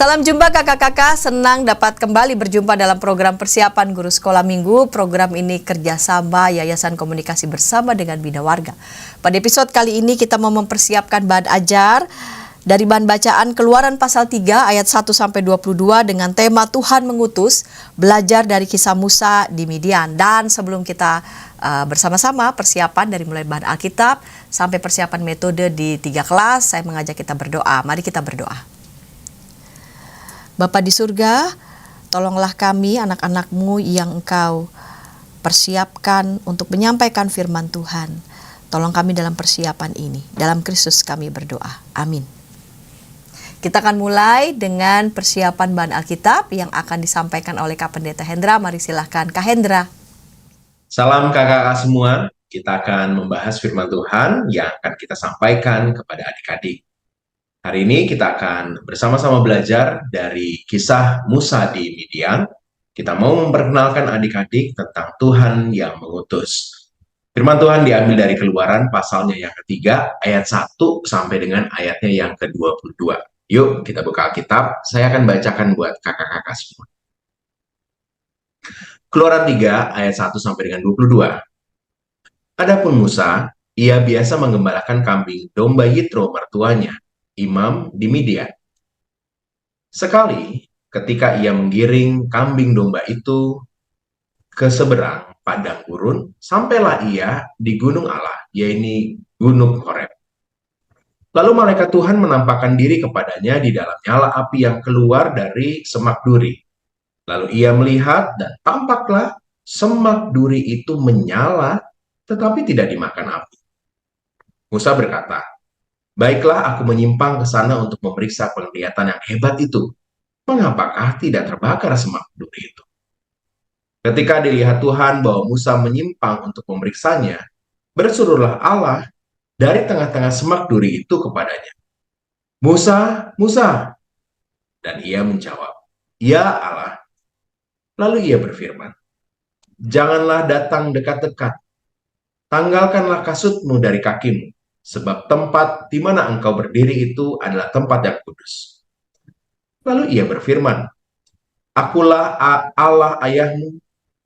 Salam jumpa kakak-kakak, senang dapat kembali berjumpa dalam program persiapan guru sekolah minggu. Program ini kerjasama Yayasan Komunikasi Bersama dengan Bina Warga. Pada episode kali ini kita mau mempersiapkan bahan ajar dari bahan bacaan Keluaran pasal 3 ayat 1-22 dengan tema Tuhan mengutus, belajar dari kisah Musa di Midian. Dan sebelum kita bersama-sama persiapan dari mulai bahan Alkitab sampai persiapan metode di 3 kelas, saya mengajak kita berdoa. Mari kita berdoa. Bapa di surga, tolonglah kami anak-anak-Mu yang Engkau persiapkan untuk menyampaikan firman Tuhan. Tolong kami dalam persiapan ini. Dalam Kristus kami berdoa. Amin. Kita akan mulai dengan persiapan bahan Alkitab yang akan disampaikan oleh Kak Pendeta Hendra. Mari silahkan Kak Hendra. Salam kakak-kakak semua. Kita akan membahas firman Tuhan yang akan kita sampaikan kepada adik-adik. Hari ini kita akan bersama-sama belajar dari kisah Musa di Midian. Kita mau memperkenalkan adik-adik tentang Tuhan yang mengutus. Firman Tuhan diambil dari Keluaran pasalnya yang ketiga, ayat 1 sampai dengan ayatnya yang ke-22. Yuk kita buka Alkitab, saya akan bacakan buat kakak-kakak semua. Keluaran 3 ayat 1 sampai dengan 22. Adapun Musa, ia biasa menggembalakan kambing domba Yitro mertuanya, imam di Midian. Sekali, ketika ia menggiring kambing domba itu ke seberang padang gurun, sampailah ia di gunung Allah, yaitu Gunung Horeb. Lalu malaikat Tuhan menampakkan diri kepadanya di dalam nyala api yang keluar dari semak duri. Lalu ia melihat dan tampaklah semak duri itu menyala, tetapi tidak dimakan api. Musa berkata, "Baiklah, aku menyimpang ke sana untuk memeriksa penglihatan yang hebat itu. Mengapakah tidak terbakar semak duri itu?" Ketika dilihat Tuhan bahwa Musa menyimpang untuk memeriksanya, berserulah Allah dari tengah-tengah semak duri itu kepadanya, "Musa, Musa!" Dan ia menjawab, "Ya Allah." Lalu ia berfirman, "Janganlah datang dekat-dekat. Tanggalkanlah kasutmu dari kakimu, sebab tempat di mana engkau berdiri itu adalah tempat yang kudus." Lalu ia berfirman, "Akulah Allah ayahmu,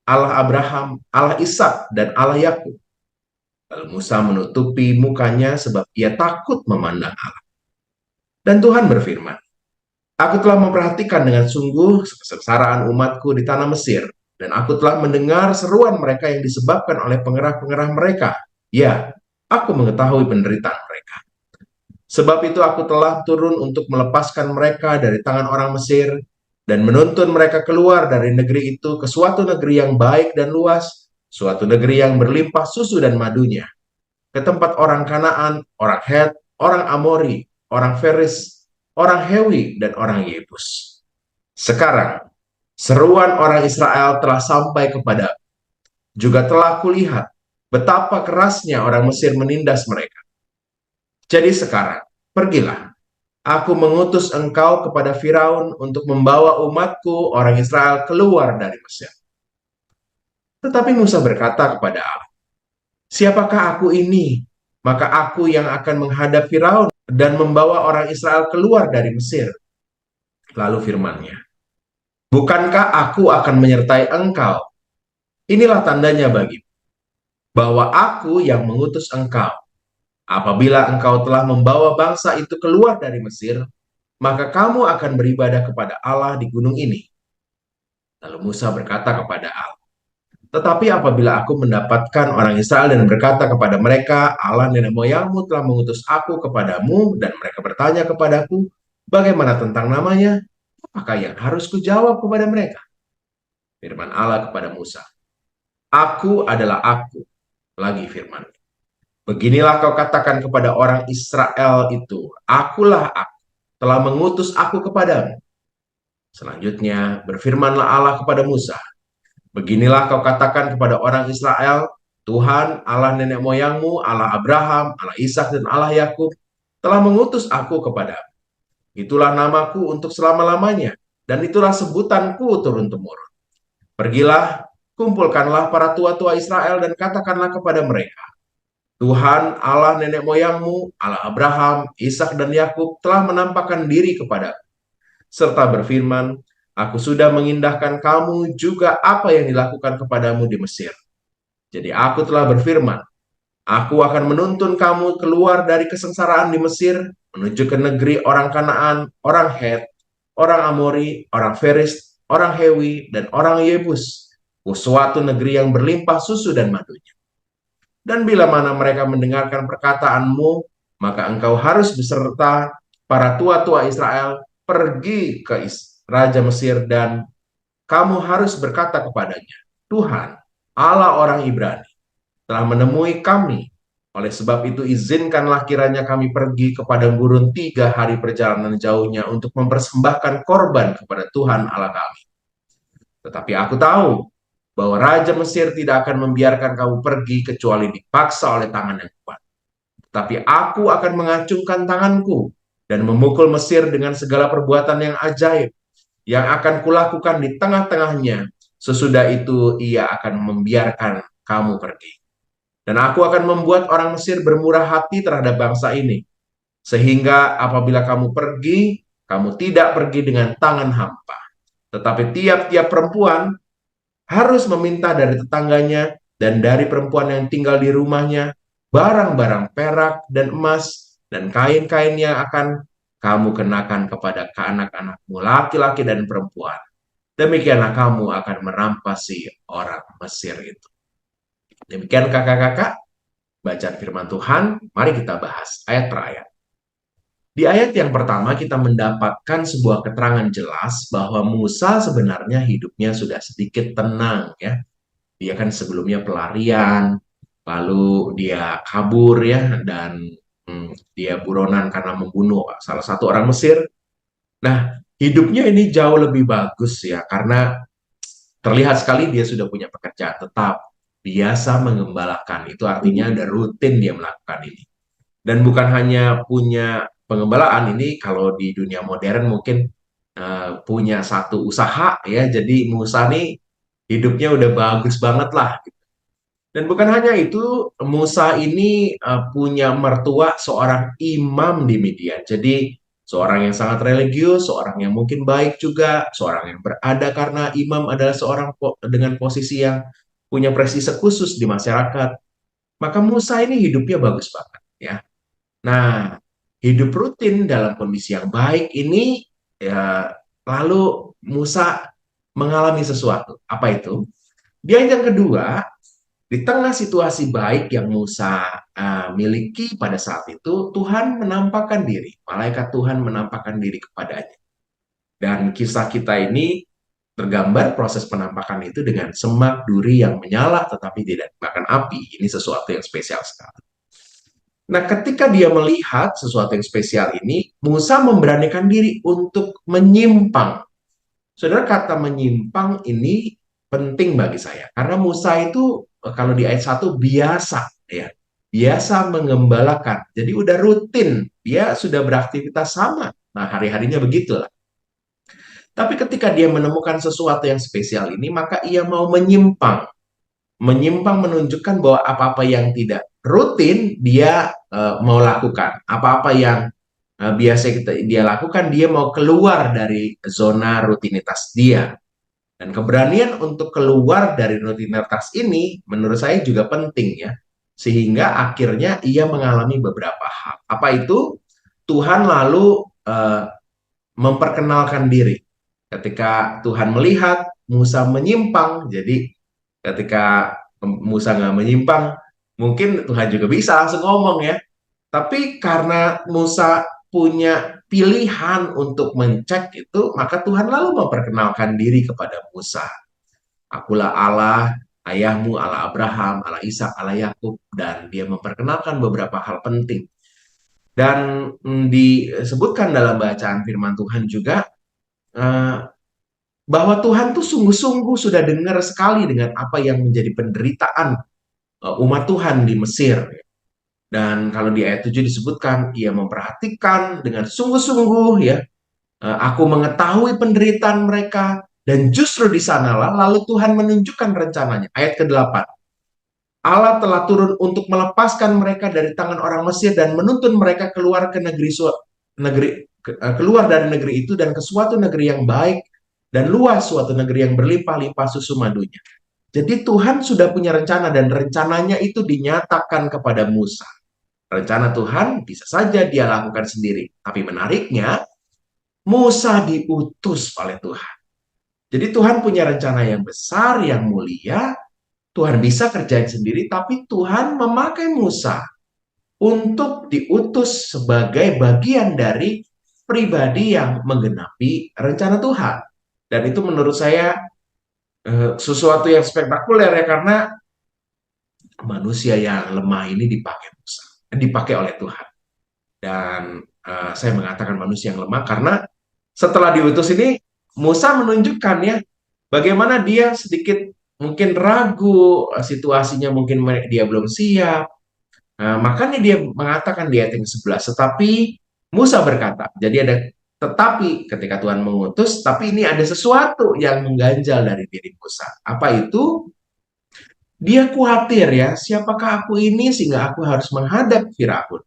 Allah Abraham, Allah Ishak, dan Allah Yakub." Lalu Musa menutupi mukanya sebab ia takut memandang Allah. Dan Tuhan berfirman, "Aku telah memperhatikan dengan sungguh kesengsaraan umatku di tanah Mesir, dan aku telah mendengar seruan mereka yang disebabkan oleh pengerah-pengerah mereka. Ya, aku mengetahui penderitaan mereka. Sebab itu aku telah turun untuk melepaskan mereka dari tangan orang Mesir, dan menuntun mereka keluar dari negeri itu ke suatu negeri yang baik dan luas, suatu negeri yang berlimpah susu dan madunya, ke tempat orang Kanaan, orang Het, orang Amori, orang Feris, orang Hewi, dan orang Yebus. Sekarang, seruan orang Israel telah sampai kepada, juga telah kulihat betapa kerasnya orang Mesir menindas mereka. Jadi sekarang, pergilah. Aku mengutus engkau kepada Firaun untuk membawa umatku, orang Israel, keluar dari Mesir." Tetapi Musa berkata kepada Allah, "Siapakah aku ini? Maka aku yang akan menghadap Firaun dan membawa orang Israel keluar dari Mesir." Lalu firman-Nya, "Bukankah aku akan menyertai engkau? Inilah tandanya bagimu, bahwa aku yang mengutus engkau. Apabila engkau telah membawa bangsa itu keluar dari Mesir, maka kamu akan beribadah kepada Allah di gunung ini." Lalu Musa berkata kepada Allah, "Tetapi apabila aku mendapatkan orang Israel dan berkata kepada mereka, Allah nenek moyangmu telah mengutus aku kepadamu, dan mereka bertanya kepadaku, bagaimana tentang namanya? Apakah yang harus kujawab kepada mereka?" Firman Allah kepada Musa, "Aku adalah aku." Lagi firman, "Beginilah kau katakan kepada orang Israel itu, akulah aku, telah mengutus aku kepadamu." Selanjutnya berfirmanlah Allah kepada Musa, "Beginilah kau katakan kepada orang Israel, Tuhan Allah nenek moyangmu, Allah Abraham, Allah Ishak, dan Allah Yakub telah mengutus aku kepadamu. Itulah namaku untuk selama-lamanya, dan itulah sebutanku turun-temurun. Pergilah, kumpulkanlah para tua-tua Israel dan katakanlah kepada mereka, Tuhan Allah nenek moyangmu, Allah Abraham, Ishak, dan Yakub telah menampakkan diri kepadamu. serta berfirman, "Aku sudah mengindahkan kamu juga apa yang dilakukan kepadamu di Mesir. Jadi aku telah berfirman, aku akan menuntun kamu keluar dari kesengsaraan di Mesir, menuju ke negeri orang Kanaan, orang Het, orang Amori, orang Feris, orang Hewi, dan orang Yebus, ke suatu negeri yang berlimpah susu dan madunya. Dan bila mana mereka mendengarkan perkataanmu, maka engkau harus beserta para tua-tua Israel pergi ke Raja Mesir, dan kamu harus berkata kepadanya, Tuhan, Allah orang Ibrani, telah menemui kami. Oleh sebab itu izinkanlah kiranya kami pergi ke padang gurun 3 hari perjalanan jauhnya untuk mempersembahkan korban kepada Tuhan Allah kami. Tetapi aku tahu bahwa Raja Mesir tidak akan membiarkan kamu pergi kecuali dipaksa oleh tangan yang kuat. Tapi aku akan mengacungkan tanganku dan memukul Mesir dengan segala perbuatan yang ajaib yang akan kulakukan di tengah-tengahnya. Sesudah itu ia akan membiarkan kamu pergi. Dan aku akan membuat orang Mesir bermurah hati terhadap bangsa ini, sehingga apabila kamu pergi, kamu tidak pergi dengan tangan hampa. Tetapi tiap-tiap perempuan harus meminta dari tetangganya dan dari perempuan yang tinggal di rumahnya barang-barang perak dan emas dan kain-kain yang akan kamu kenakan kepada anak-anakmu laki-laki dan perempuan. Demikianlah kamu akan merampasi orang Mesir itu. Demikian kakak-kakak, bacaan firman Tuhan, mari kita bahas ayat per ayat. Di ayat yang pertama kita mendapatkan sebuah keterangan jelas bahwa Musa sebenarnya hidupnya sudah sedikit tenang ya. Dia kan sebelumnya pelarian, lalu dia kabur ya, dan dia buronan karena membunuh salah satu orang Mesir. Nah, hidupnya ini jauh lebih bagus ya, karena terlihat sekali dia sudah punya pekerjaan tetap, biasa mengembalakan. Itu artinya udah rutin dia melakukan ini. Dan bukan hanya punya pengembalaan, ini kalau di dunia modern mungkin punya satu usaha ya. Jadi Musa nih hidupnya udah bagus banget lah. Dan bukan hanya itu, Musa ini punya mertua seorang imam di Midian. Jadi seorang yang sangat religius, seorang yang mungkin baik juga, seorang yang berada karena imam adalah seorang dengan posisi yang punya prestise khusus di masyarakat. Maka Musa ini hidupnya bagus banget ya. Nah, hidup rutin dalam kondisi yang baik ini ya, lalu Musa mengalami sesuatu. Apa itu? Dia yang kedua, di tengah situasi baik yang Musa miliki pada saat itu, Tuhan menampakkan diri. Malaikat Tuhan menampakkan diri kepadanya. Dan kisah kita ini tergambar proses penampakan itu dengan semak duri yang menyala tetapi tidak dimakan api. Ini sesuatu yang spesial sekali. Nah, ketika dia melihat sesuatu yang spesial ini, Musa memberanikan diri untuk menyimpang. Saudara, kata menyimpang ini penting bagi saya. Karena Musa itu, kalau di ayat 1, biasa. Ya, biasa mengembalakan. Jadi udah rutin. Dia sudah beraktivitas sama. Nah, hari-harinya begitulah. Tapi ketika dia menemukan sesuatu yang spesial ini, maka ia mau menyimpang. Menyimpang menunjukkan bahwa apa-apa yang tidak rutin, dia mau lakukan. Apa-apa yang biasa dia lakukan, dia mau keluar dari zona rutinitas dia. Dan keberanian untuk keluar dari rutinitas ini menurut saya juga penting ya. Sehingga akhirnya ia mengalami beberapa hal. Apa itu? Tuhan lalu memperkenalkan diri. Ketika Tuhan melihat Musa menyimpang, jadi ketika Musa nggak menyimpang, mungkin Tuhan juga bisa langsung ngomong ya. Tapi karena Musa punya pilihan untuk mencek itu, maka Tuhan lalu memperkenalkan diri kepada Musa. Akulah Allah, ayahmu, Allah Abraham, Allah Ishak, Allah Yakub, dan dia memperkenalkan beberapa hal penting. Dan disebutkan dalam bacaan firman Tuhan juga bahwa Tuhan tuh sungguh-sungguh sudah dengar sekali dengan apa yang menjadi penderitaan umat Tuhan di Mesir. Dan kalau di ayat 7 disebutkan, ia memperhatikan dengan sungguh-sungguh ya, aku mengetahui penderitaan mereka, dan justru di sanalah lalu Tuhan menunjukkan rencananya. Ayat ke-8, Allah telah turun untuk melepaskan mereka dari tangan orang Mesir dan menuntun mereka keluar ke negeri keluar dari negeri itu dan ke suatu negeri yang baik dan luas, suatu negeri yang berlimpah-limpah susu madunya. Jadi Tuhan sudah punya rencana dan rencananya itu dinyatakan kepada Musa. Rencana Tuhan bisa saja dia lakukan sendiri. Tapi menariknya, Musa diutus oleh Tuhan. Jadi Tuhan punya rencana yang besar, yang mulia. Tuhan bisa kerjain sendiri, tapi Tuhan memakai Musa untuk diutus sebagai bagian dari pribadi yang menggenapi rencana Tuhan. Dan itu menurut saya sesuatu yang spektakuler ya, karena manusia yang lemah ini dipakai oleh Tuhan. Dan saya mengatakan manusia yang lemah karena setelah diutus ini Musa menunjukkan ya bagaimana dia sedikit mungkin ragu, situasinya mungkin dia belum siap. Makanya dia mengatakan di ayat yang 11, tetapi Musa berkata, jadi ada tetapi ketika Tuhan mengutus, tapi ini ada sesuatu yang mengganjal dari diri Musa. Apa itu? Dia khawatir ya, siapakah aku ini sehingga aku harus menghadap Firaun.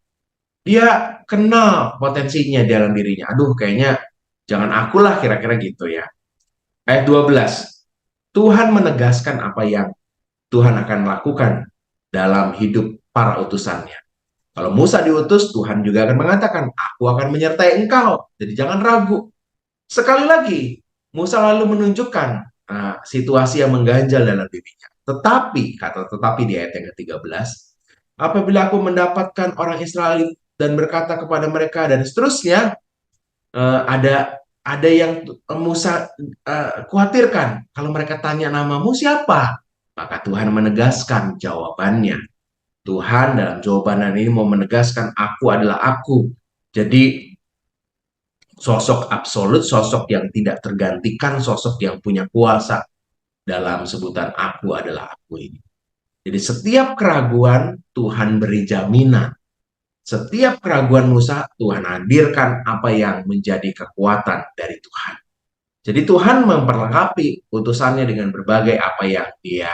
Dia kenal potensinya dalam dirinya. Aduh, kayaknya jangan akulah, kira-kira gitu ya. Ayat 12. Tuhan menegaskan apa yang Tuhan akan lakukan dalam hidup para utusannya. Kalau Musa diutus, Tuhan juga akan mengatakan, aku akan menyertai engkau. Jadi jangan ragu. Sekali lagi, Musa lalu menunjukkan situasi yang mengganjal dalam dirinya. Tetapi, kata tetapi di ayat yang ke-13, apabila aku mendapatkan orang Israel dan berkata kepada mereka dan seterusnya, ada yang Musa khawatirkan. Kalau mereka tanya namamu siapa? Maka Tuhan menegaskan jawabannya. Tuhan dalam jawaban ini mau menegaskan aku adalah aku. Jadi sosok absolut, sosok yang tidak tergantikan, sosok yang punya kuasa dalam sebutan aku adalah aku ini. Jadi setiap keraguan Tuhan beri jaminan. Setiap keraguan Musa Tuhan hadirkan apa yang menjadi kekuatan dari Tuhan. Jadi Tuhan memperlengkapi utusannya dengan berbagai apa yang dia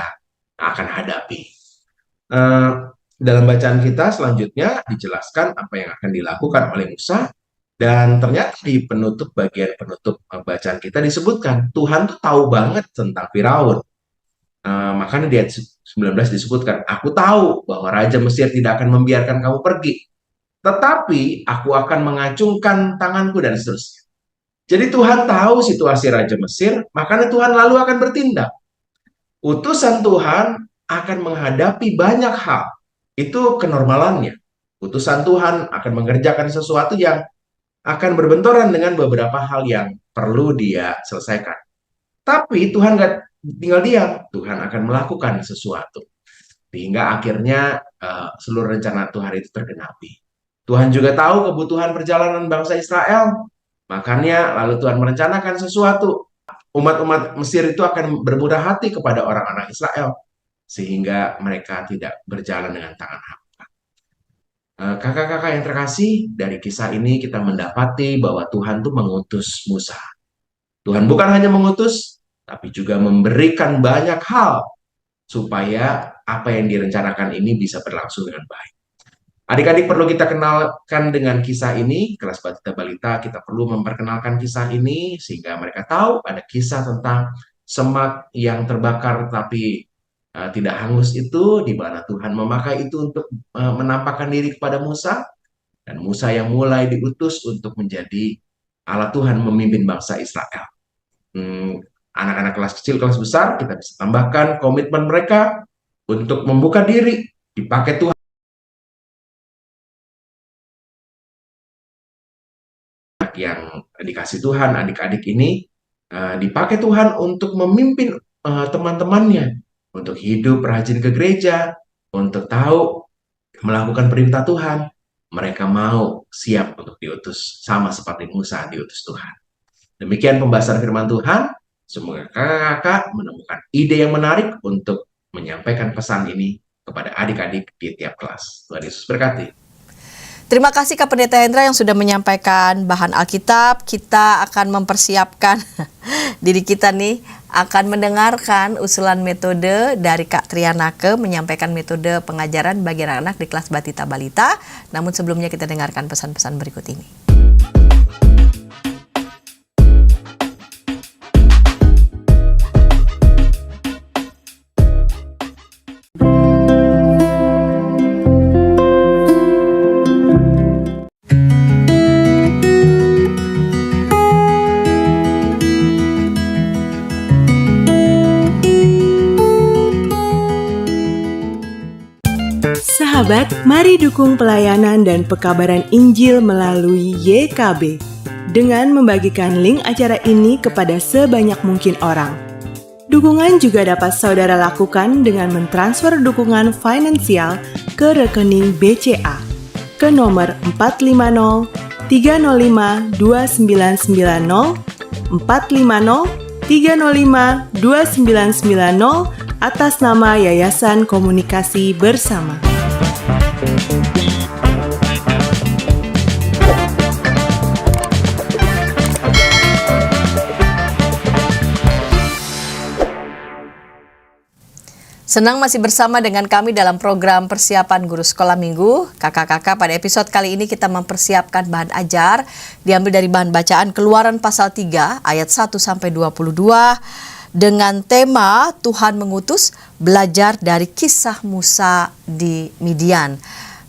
akan hadapi. Dalam bacaan kita selanjutnya dijelaskan apa yang akan dilakukan oleh Musa, dan ternyata di bagian penutup bacaan kita disebutkan Tuhan tuh tahu banget tentang Firaun. Makanya di ayat 19 disebutkan, aku tahu bahwa Raja Mesir tidak akan membiarkan kamu pergi, tetapi aku akan mengacungkan tanganku dan seterusnya. Jadi Tuhan tahu situasi Raja Mesir, makanya Tuhan lalu akan bertindak. Utusan Tuhan akan menghadapi banyak hal. Itu kenormalannya. Utusan Tuhan akan mengerjakan sesuatu yang akan berbenturan dengan beberapa hal yang perlu dia selesaikan. Tapi Tuhan nggak tinggal diam. Tuhan akan melakukan sesuatu. Sehingga akhirnya seluruh rencana Tuhan itu tergenapi. Tuhan juga tahu kebutuhan perjalanan bangsa Israel. Makanya lalu Tuhan merencanakan sesuatu. Umat-umat Mesir itu akan bermudah hati kepada orang-orang Israel. Sehingga mereka tidak berjalan dengan tangan hampa. Kakak-kakak yang terkasih, dari kisah ini kita mendapati bahwa Tuhan itu mengutus Musa. Tuhan bukan hanya mengutus, tapi juga memberikan banyak hal supaya apa yang direncanakan ini bisa berlangsung dengan baik. Adik-adik perlu kita kenalkan dengan kisah ini, kelas Batita Balita kita perlu memperkenalkan kisah ini sehingga mereka tahu ada kisah tentang semak yang terbakar tapi tidak hangus itu, di mana Tuhan memakai itu untuk menampakkan diri kepada Musa, dan Musa yang mulai diutus untuk menjadi alat Tuhan memimpin bangsa Israel. Anak-anak kelas kecil, kelas besar, kita bisa tambahkan komitmen mereka untuk membuka diri, dipakai Tuhan yang dikasih Tuhan, adik-adik ini dipakai Tuhan untuk memimpin teman-temannya, untuk hidup rajin ke gereja, untuk tahu melakukan perintah Tuhan. Mereka mau siap untuk diutus, sama seperti Musa diutus Tuhan. Demikian pembahasan firman Tuhan. Semoga kakak-kakak menemukan ide yang menarik untuk menyampaikan pesan ini kepada adik-adik di tiap kelas. Tuhan Yesus berkati. Terima kasih Kak Pendeta Hendra yang sudah menyampaikan bahan Alkitab. Kita akan mempersiapkan diri kita nih, akan mendengarkan usulan metode dari Kak Trianake menyampaikan metode pengajaran bagi anak-anak di kelas Batita Balita. Namun sebelumnya kita dengarkan pesan-pesan berikut ini. sahabat, mari dukung pelayanan dan pekabaran Injil melalui YKB dengan membagikan link acara ini kepada sebanyak mungkin orang. Dukungan juga dapat saudara lakukan dengan mentransfer dukungan finansial ke rekening BCA ke nomor 450 305 2990 450 305 2990 atas nama Yayasan Komunikasi Bersama. Senang masih bersama dengan kami dalam program persiapan guru sekolah minggu. Kakak-kakak, pada episode kali ini kita mempersiapkan bahan ajar diambil dari bahan bacaan Keluaran pasal 3 ayat 1 sampai 22 dengan tema Tuhan mengutus, belajar dari kisah Musa di Midian.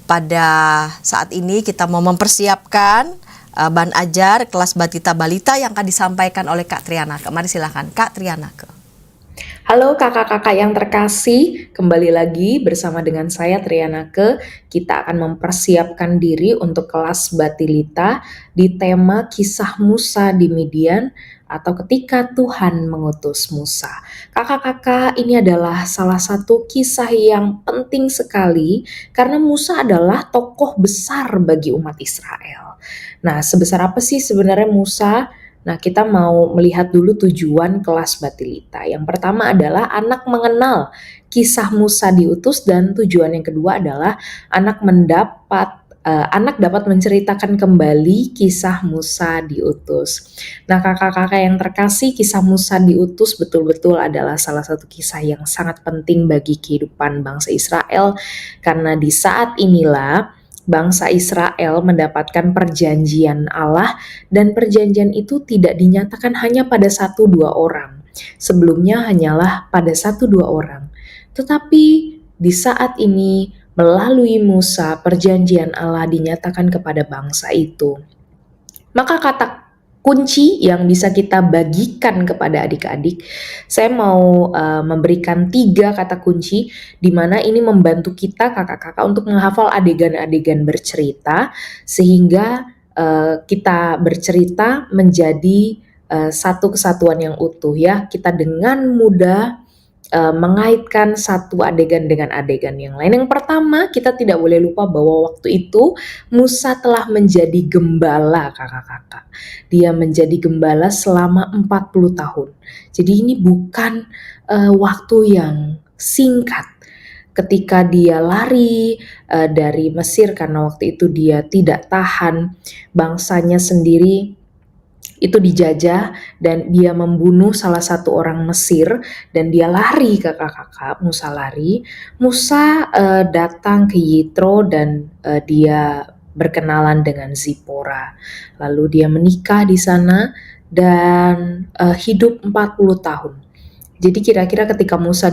Pada saat ini kita mau mempersiapkan bahan ajar kelas Batita Balita yang akan disampaikan oleh Kak Trianake. Mari silakan Kak Trianake. Halo kakak-kakak yang terkasih, kembali lagi bersama dengan saya Trianake. Kita akan mempersiapkan diri untuk kelas Batilita di tema kisah Musa di Midian atau ketika Tuhan mengutus Musa. Kakak-kakak, ini adalah salah satu kisah yang penting sekali karena Musa adalah tokoh besar bagi umat Israel. Nah, sebesar apa sih sebenarnya Musa? Nah, kita mau melihat dulu tujuan kelas Batilita. Yang pertama adalah anak mengenal kisah Musa diutus, dan tujuan yang kedua adalah anak dapat menceritakan kembali kisah Musa diutus. Nah, kakak-kakak yang terkasih, kisah Musa diutus betul-betul adalah salah satu kisah yang sangat penting bagi kehidupan bangsa Israel, karena di saat inilah bangsa Israel mendapatkan perjanjian Allah, dan perjanjian itu tidak dinyatakan hanya pada 1-2 orang. Sebelumnya hanyalah pada 1-2 orang. Tetapi di saat ini melalui Musa perjanjian Allah dinyatakan kepada bangsa itu. Maka kata kunci yang bisa kita bagikan kepada adik-adik, saya mau memberikan 3 kata kunci di mana ini membantu kita kakak-kakak untuk menghafal adegan-adegan bercerita sehingga kita bercerita menjadi satu kesatuan yang utuh ya. Kita dengan mudah mengaitkan satu adegan dengan adegan yang lain. Yang pertama, kita tidak boleh lupa bahwa waktu itu Musa telah menjadi gembala kakak-kakak. Dia menjadi gembala selama 40 tahun. Jadi ini bukan waktu yang singkat. Ketika dia lari dari Mesir karena waktu itu dia tidak tahan bangsanya sendiri itu dijajah, dan dia membunuh salah satu orang Mesir, dan dia lari kakak-kakak. Musa datang ke Yitro, dan dia berkenalan dengan Zipora. Lalu dia menikah di sana dan hidup 40 tahun. Jadi kira-kira ketika Musa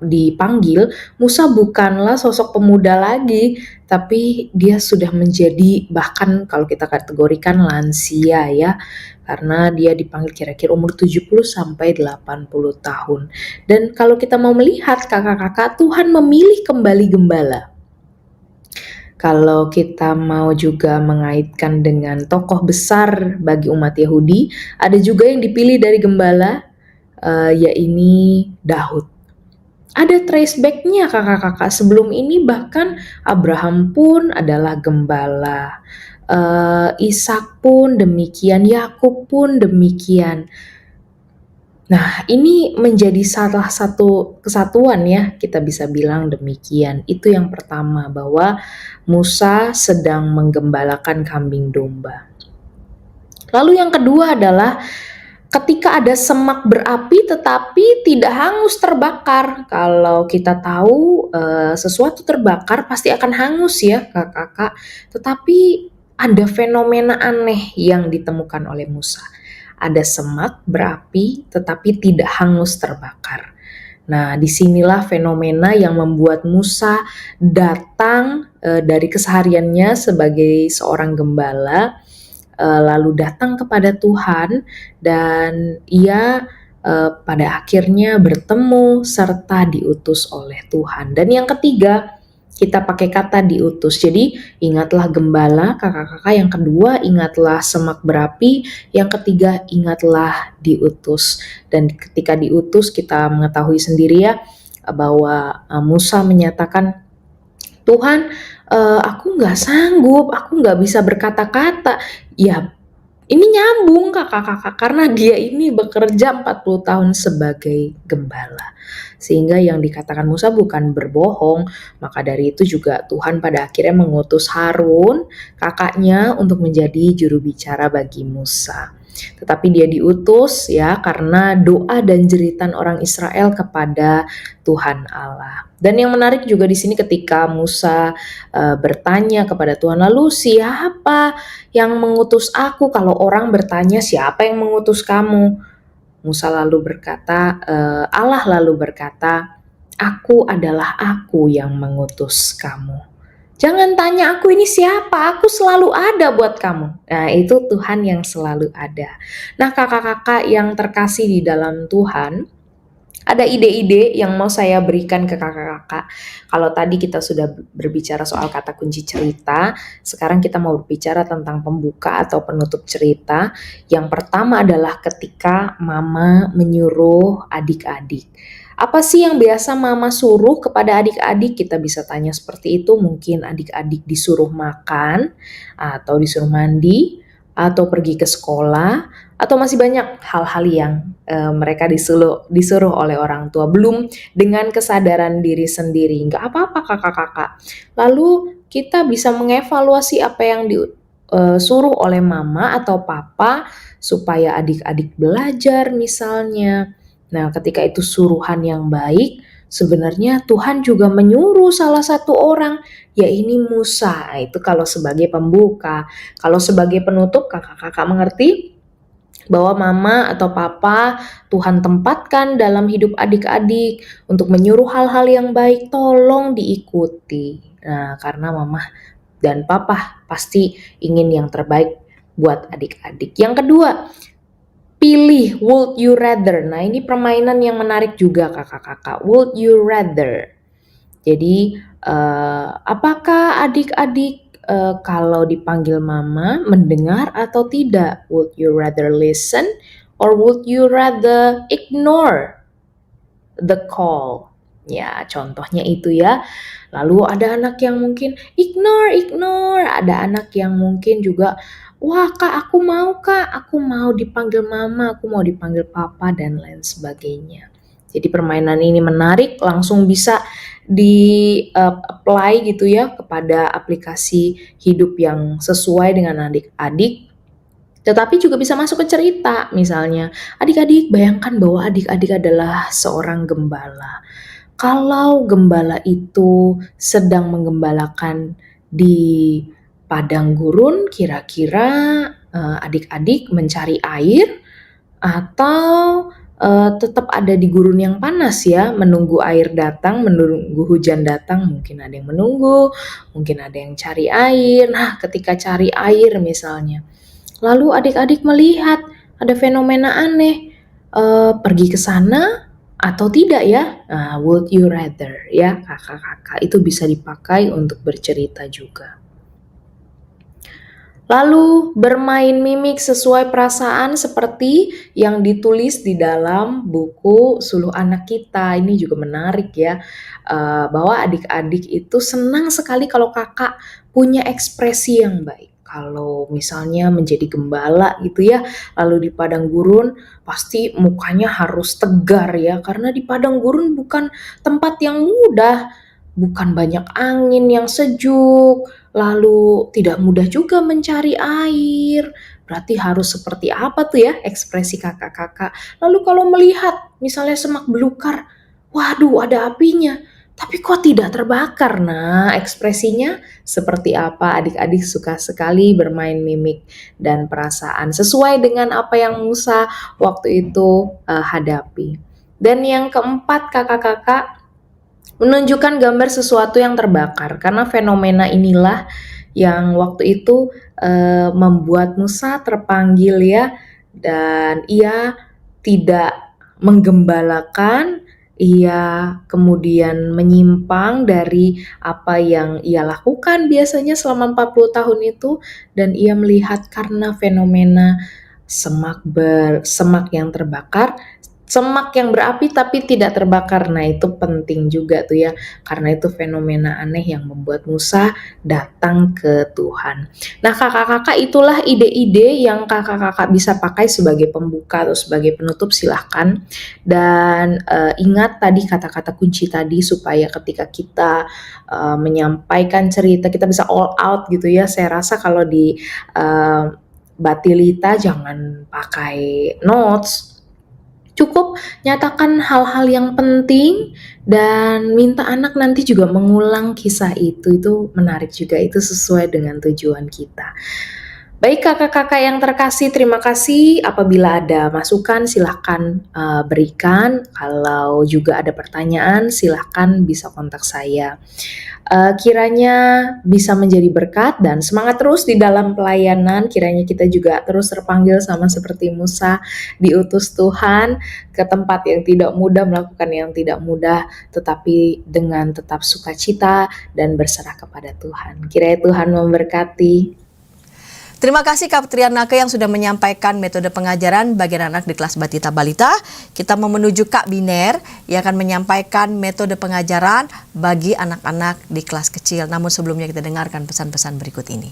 dipanggil, Musa bukanlah sosok pemuda lagi, tapi dia sudah menjadi, bahkan kalau kita kategorikan lansia ya, karena dia dipanggil kira-kira umur 70 sampai 80 tahun. Dan kalau kita mau melihat kakak-kakak, Tuhan memilih kembali gembala. Kalau kita mau juga mengaitkan dengan tokoh besar bagi umat Yahudi, ada juga yang dipilih dari gembala, yaitu Daud. Ada trace back-nya kakak-kakak. Sebelum ini bahkan Abraham pun adalah gembala, Ishak pun demikian, Yakub pun demikian. Nah, ini menjadi salah satu kesatuan ya, kita bisa bilang demikian. Itu yang pertama, bahwa Musa sedang menggembalakan kambing domba. Lalu yang kedua adalah ketika ada semak berapi tetapi tidak hangus terbakar. Kalau kita tahu sesuatu terbakar pasti akan hangus ya kakak-kakak. Tetapi ada fenomena aneh yang ditemukan oleh Musa. Ada semak berapi tetapi tidak hangus terbakar. Nah, disinilah fenomena yang membuat Musa datang dari kesehariannya sebagai seorang gembala, lalu datang kepada Tuhan, dan ia pada akhirnya bertemu serta diutus oleh Tuhan. Dan yang ketiga, kita pakai kata diutus. Jadi ingatlah gembala, kakak-kakak. Yang kedua, ingatlah semak berapi. Yang ketiga, ingatlah diutus. Dan ketika diutus, kita mengetahui sendiri ya bahwa Musa menyatakan, Tuhan, aku nggak sanggup, aku nggak bisa berkata-kata. Ya, ini nyambung kakak-kakak karena dia ini bekerja 40 tahun sebagai gembala. Sehingga yang dikatakan Musa bukan berbohong. Maka dari itu juga Tuhan pada akhirnya mengutus Harun, kakaknya, untuk menjadi juru bicara bagi Musa. Tetapi dia diutus ya karena doa dan jeritan orang Israel kepada Tuhan Allah. Dan yang menarik juga di sini ketika Musa bertanya kepada Tuhan, lalu siapa yang mengutus aku? Kalau orang bertanya siapa yang mengutus kamu? Musa lalu berkata, Allah lalu berkata, aku adalah aku yang mengutus kamu. Jangan tanya aku ini siapa, aku selalu ada buat kamu. Nah, itu Tuhan yang selalu ada. Nah, kakak-kakak yang terkasih di dalam Tuhan, ada ide-ide yang mau saya berikan ke kakak-kakak. Kalau tadi kita sudah berbicara soal kata kunci cerita, sekarang kita mau berbicara tentang pembuka atau penutup cerita. Yang pertama adalah ketika mama menyuruh adik-adik. Apa sih yang biasa mama suruh kepada adik-adik? Kita bisa tanya seperti itu. Mungkin adik-adik disuruh makan, atau disuruh mandi, atau pergi ke sekolah, atau masih banyak hal-hal yang mereka disuruh oleh orang tua. Belum dengan kesadaran diri sendiri. Nggak apa-apa kakak-kakak. Lalu kita bisa mengevaluasi apa yang disuruh oleh mama atau papa supaya adik-adik belajar misalnya. Nah, ketika itu suruhan yang baik, sebenarnya Tuhan juga menyuruh salah satu orang, yaitu Musa. Itu kalau sebagai pembuka. Kalau sebagai penutup, kakak-kakak mengerti bahwa mama atau papa Tuhan tempatkan dalam hidup adik-adik untuk menyuruh hal-hal yang baik, tolong diikuti. Nah, karena mama dan papa pasti ingin yang terbaik buat adik-adik. Yang kedua, pilih would you rather. Nah, ini permainan yang menarik juga kakak-kakak. Would you rather. Jadi, apakah adik-adik kalau dipanggil mama mendengar atau tidak? Would you rather listen or would you rather ignore the call? Ya, contohnya itu ya. Lalu ada anak yang mungkin ignore. Ada anak yang mungkin juga, wah kak aku mau dipanggil mama, aku mau dipanggil papa dan lain sebagainya. Jadi permainan ini menarik, langsung bisa di-apply gitu ya kepada aplikasi hidup yang sesuai dengan adik-adik. Tetapi juga bisa masuk ke cerita, misalnya adik-adik bayangkan bahwa adik-adik adalah seorang gembala. Kalau gembala itu sedang menggembalakan di padang gurun, kira-kira adik-adik mencari air atau tetap ada di gurun yang panas ya, menunggu air datang, menunggu hujan datang. Mungkin ada yang menunggu, mungkin ada yang cari air. Nah, ketika cari air misalnya, lalu adik-adik melihat ada fenomena aneh, pergi ke sana atau tidak ya? Nah, would you rather ya kakak-kakak, itu bisa dipakai untuk bercerita juga. Lalu bermain mimik sesuai perasaan seperti yang ditulis di dalam buku Suluh Anak Kita. Ini juga menarik ya, bahwa adik-adik itu senang sekali kalau kakak punya ekspresi yang baik. Kalau misalnya menjadi gembala gitu ya, lalu di padang gurun pasti mukanya harus tegar ya, karena di padang gurun bukan tempat yang mudah, bukan banyak angin yang sejuk, lalu tidak mudah juga mencari air. Berarti harus seperti apa tuh ya ekspresi kakak-kakak. Lalu kalau melihat misalnya semak belukar, waduh ada apinya, tapi kok tidak terbakar? Nah, ekspresinya seperti apa? Adik-adik suka sekali bermain mimik dan perasaan sesuai dengan apa yang Musa waktu itu hadapi. Dan yang keempat kakak-kakak, menunjukkan gambar sesuatu yang terbakar, karena fenomena inilah yang waktu itu membuat Musa terpanggil ya, dan ia tidak menggembalakan ia kemudian menyimpang dari apa yang ia lakukan biasanya selama 40 tahun itu, dan ia melihat karena fenomena semak yang terbakar, semak yang berapi tapi tidak terbakar. Nah, itu penting juga tuh ya, karena itu fenomena aneh yang membuat Musa datang ke Tuhan. Nah, kakak-kakak, itulah ide-ide yang kakak-kakak bisa pakai sebagai pembuka atau sebagai penutup, silahkan. Dan ingat tadi kata-kata kunci tadi, supaya ketika kita menyampaikan cerita kita bisa all out gitu ya. Saya rasa kalau di Batilita jangan pakai notes, cukup nyatakan hal-hal yang penting dan minta anak nanti juga mengulang kisah itu. Itu menarik juga, itu sesuai dengan tujuan kita. Baik kakak-kakak yang terkasih, terima kasih. Apabila ada masukan silahkan berikan. Kalau juga ada pertanyaan silahkan bisa kontak saya. Kiranya bisa menjadi berkat dan semangat terus di dalam pelayanan. Kiranya kita juga terus terpanggil sama seperti Musa, diutus Tuhan ke tempat yang tidak mudah, melakukan yang tidak mudah, tetapi dengan tetap sukacita dan berserah kepada Tuhan. Kiranya Tuhan memberkati. Terima kasih Kak Trianake yang sudah menyampaikan metode pengajaran bagi anak di kelas Batita Balita. Kita mau menuju Kak Biner yang akan menyampaikan metode pengajaran bagi anak-anak di kelas kecil. Namun sebelumnya kita dengarkan pesan-pesan berikut ini.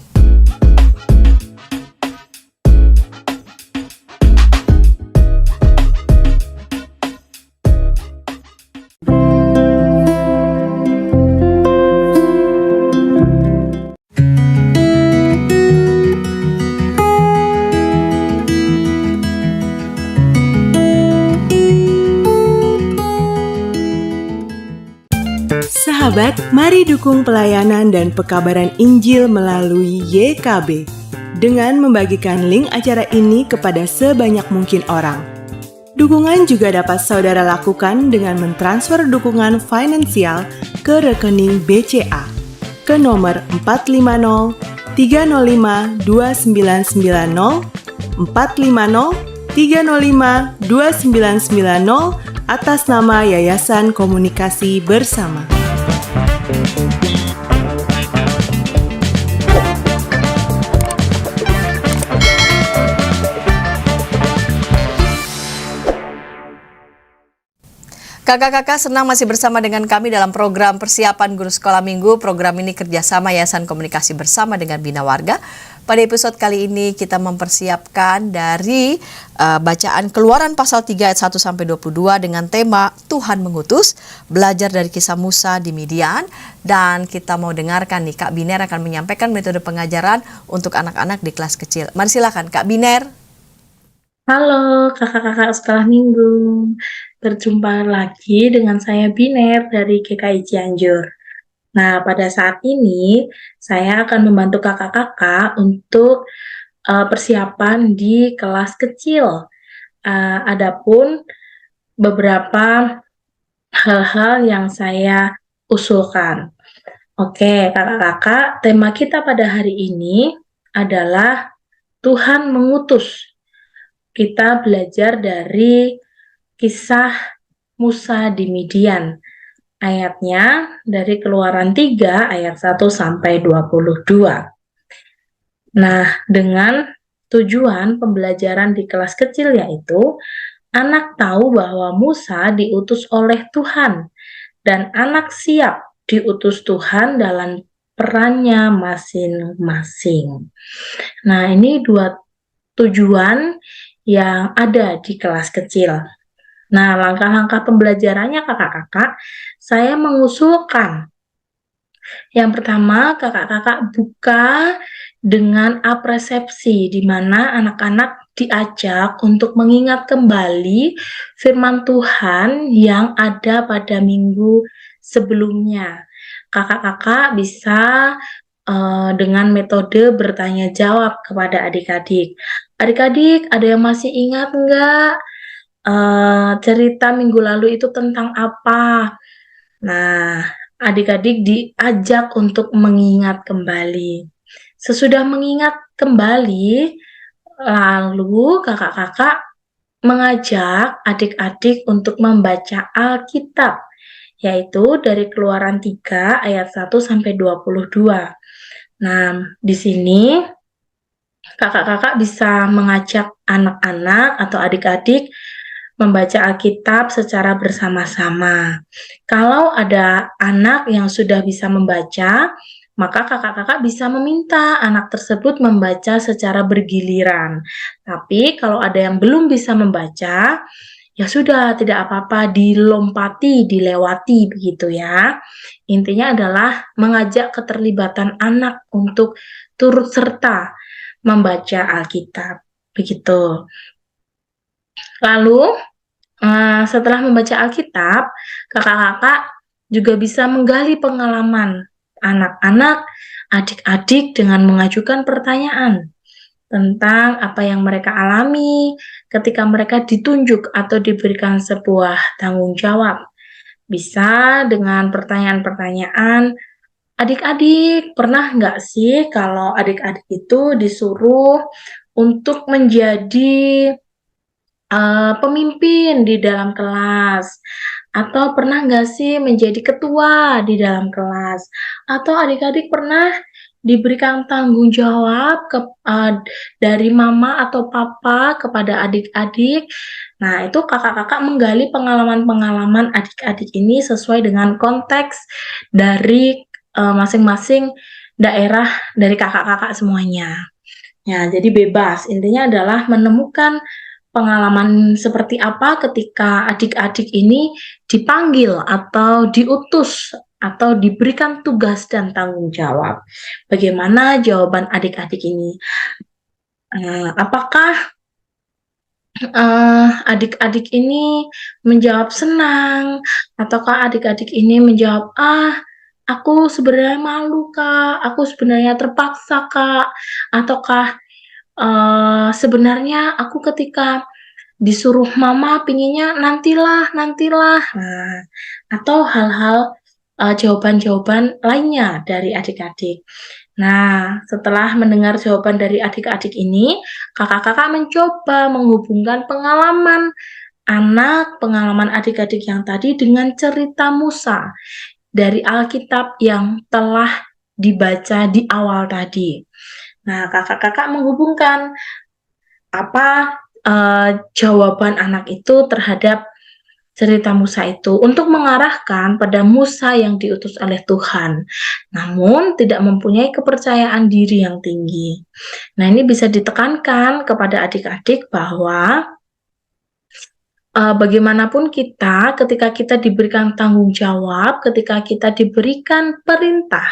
Sahabat, mari dukung pelayanan dan pekabaran Injil melalui YKB dengan membagikan link acara ini kepada sebanyak mungkin orang. Dukungan juga dapat saudara lakukan dengan mentransfer dukungan finansial ke rekening BCA ke nomor 450 305 2990 450 305 2990 atas nama Yayasan Komunikasi Bersama. Kakak-kakak senang masih bersama dengan kami dalam program persiapan guru sekolah minggu. Program ini kerjasama Yayasan Komunikasi Bersama dengan Bina Warga. Pada episode kali ini kita mempersiapkan dari bacaan Keluaran pasal 3 ayat 1-22 dengan tema Tuhan mengutus, belajar dari kisah Musa di Midian. Dan kita mau dengarkan nih, Kak Biner akan menyampaikan metode pengajaran untuk anak-anak di kelas kecil. Mari silakan Kak Biner. Halo kakak-kakak sekolah minggu, berjumpa lagi dengan saya Biner dari GKI Cianjur. Nah, pada saat ini saya akan membantu kakak-kakak untuk persiapan di kelas kecil. Adapun beberapa hal-hal yang saya usulkan. Oke, kakak-kakak, tema kita pada hari ini adalah Tuhan mengutus. Kita belajar dari kisah Musa di Midian. Ayatnya dari Keluaran 3 ayat 1-22. Nah, dengan tujuan pembelajaran di kelas kecil yaitu anak tahu bahwa Musa diutus oleh Tuhan dan anak siap diutus Tuhan dalam perannya masing-masing. Nah, ini dua tujuan yang ada di kelas kecil. Nah, langkah-langkah pembelajarannya kakak-kakak, saya mengusulkan. Yang pertama, kakak-kakak buka dengan apresepsi, di mana anak-anak diajak untuk mengingat kembali firman Tuhan yang ada pada minggu sebelumnya. Kakak-kakak bisa dengan metode bertanya jawab kepada adik-adik. Adik-adik, ada yang masih ingat nggak cerita minggu lalu itu tentang apa? Nah, adik-adik diajak untuk mengingat kembali. Sesudah mengingat kembali, lalu kakak-kakak mengajak adik-adik untuk membaca Alkitab, yaitu dari Keluaran 3 ayat 1 sampai 22. Nah, di sini kakak-kakak bisa mengajak anak-anak atau adik-adik membaca Alkitab secara bersama-sama. Kalau ada anak yang sudah bisa membaca, maka kakak-kakak bisa meminta anak tersebut membaca secara bergiliran. Tapi kalau ada yang belum bisa membaca, ya sudah, tidak apa-apa, dilompati, dilewati begitu ya. Intinya adalah mengajak keterlibatan anak untuk turut serta membaca Alkitab, begitu. Lalu, setelah membaca Alkitab, kakak-kakak juga bisa menggali pengalaman anak-anak, adik-adik dengan mengajukan pertanyaan tentang apa yang mereka alami ketika mereka ditunjuk atau diberikan sebuah tanggung jawab. Bisa dengan pertanyaan-pertanyaan, adik-adik pernah nggak sih kalau adik-adik itu disuruh untuk menjadi pemimpin di dalam kelas, atau pernah nggak sih menjadi ketua di dalam kelas, atau adik-adik pernah diberikan tanggung jawab dari mama atau papa kepada adik-adik. Nah, itu kakak-kakak menggali pengalaman-pengalaman adik-adik ini sesuai dengan konteks dari masing-masing daerah dari kakak-kakak semuanya. Ya, jadi bebas. Intinya adalah menemukan pengalaman seperti apa ketika adik-adik ini dipanggil atau diutus atau diberikan tugas dan tanggung jawab. Bagaimana jawaban adik-adik ini? Apakah adik-adik ini menjawab senang, ataukah adik-adik ini menjawab, aku sebenarnya malu, Kak, aku sebenarnya terpaksa, Kak, ataukah sebenarnya aku ketika disuruh mama pinginnya nantilah, nantilah. Nah, atau hal-hal jawaban-jawaban lainnya dari adik-adik. Nah, setelah mendengar jawaban dari adik-adik ini, kakak-kakak mencoba menghubungkan pengalaman pengalaman adik-adik yang tadi dengan cerita Musa dari Alkitab yang telah dibaca di awal tadi. Nah, kakak-kakak menghubungkan apa jawaban anak itu terhadap cerita Musa itu untuk mengarahkan pada Musa yang diutus oleh Tuhan, namun tidak mempunyai kepercayaan diri yang tinggi. Nah, ini bisa ditekankan kepada adik-adik bahwa bagaimanapun kita, ketika kita diberikan tanggung jawab, ketika kita diberikan perintah,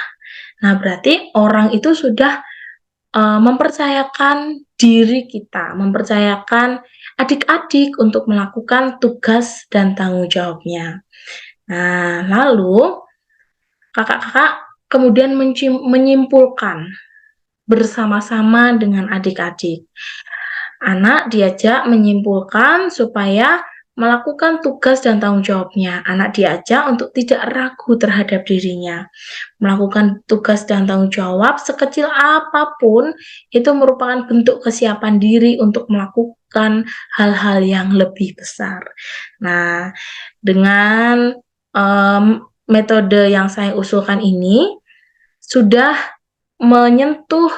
nah berarti orang itu sudah mempercayakan diri kita, mempercayakan adik-adik untuk melakukan tugas dan tanggung jawabnya. Nah, lalu kakak-kakak kemudian menyimpulkan bersama-sama dengan adik-adik. Anak diajak menyimpulkan supaya melakukan tugas dan tanggung jawabnya. Anak diajak untuk tidak ragu terhadap dirinya. Melakukan tugas dan tanggung jawab sekecil apapun itu merupakan bentuk kesiapan diri untuk melakukan hal-hal yang lebih besar. Nah, dengan metode yang saya usulkan ini sudah menyentuh